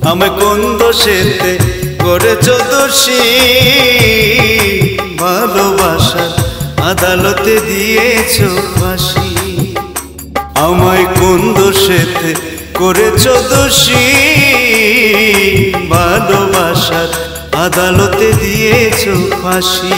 আমি কোন দোষেতে করেছ দোষী ভালোবাসার আদালতে দিয়েছ ফাঁসি আমায় কোন দোষেতে করেছ দোষী ভালোবাসার আদালতে দিয়েছ ফাঁসি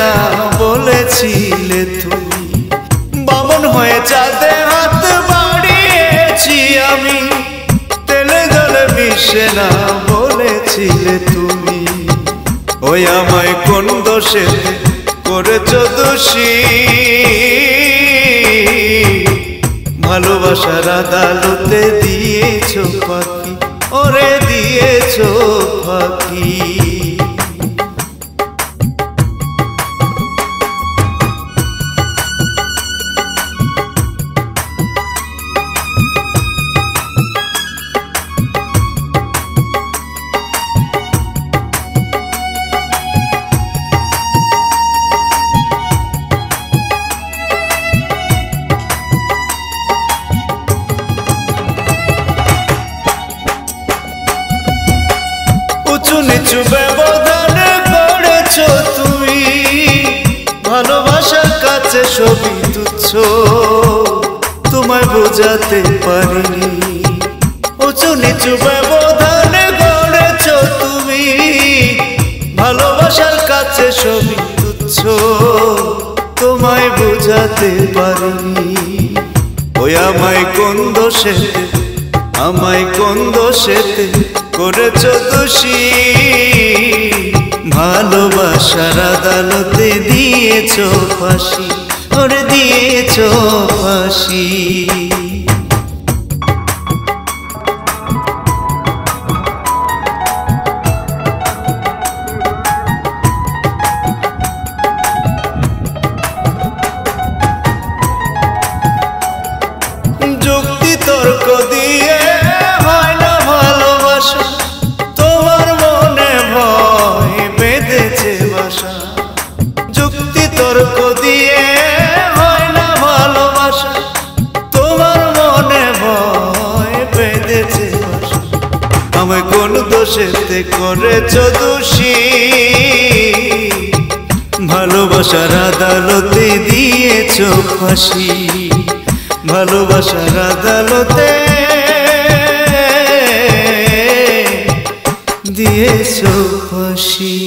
না বলেছিলে তুমি বামন হয়ে চাঁদে হাত বাড়িয়েছি আমি তেলে জলে মিশে না বলেছিলে তুমি ওই আমায় কোন দোষে করেছ দোষী ভালোবাসার আদালতে দিয়েছ ফাঁকি ওরে দিয়েছ ফাঁকি উঁচু নিচু ব্যবধান করেছ তুমি ভালোবাসার কাছে সবই তুচ্ছ তোমায় বোঝাতে পারিনি উঁচু নিচু ব্যবধান করেছ তুমি ভালোবাসার কাছে সবই তুচ্ছ তোমায় বোঝাতে পারিনি ওই আমায় কোন দোষেতে করেছ দোষী ভালোবাসার আদালতে দিয়েছ ফাঁসি ওরে দিয়েছ ফাঁসি যুক্তি তর্ক দিয়ে হয় না ভালোবাসা তোমার মনে ভয় বেঁধেছে বাসা যুক্তি তর্ক দিয়ে হয় না ভালোবাসা তোমার মনে ভয় বেঁধেছে বাসা আমায় কোন দোষেতে করেছ দোষী ভালোবাসার আদালতে দিয়েছ ফাঁসি ভালোবাসার আদালতে দিয়েছ ফাঁসি।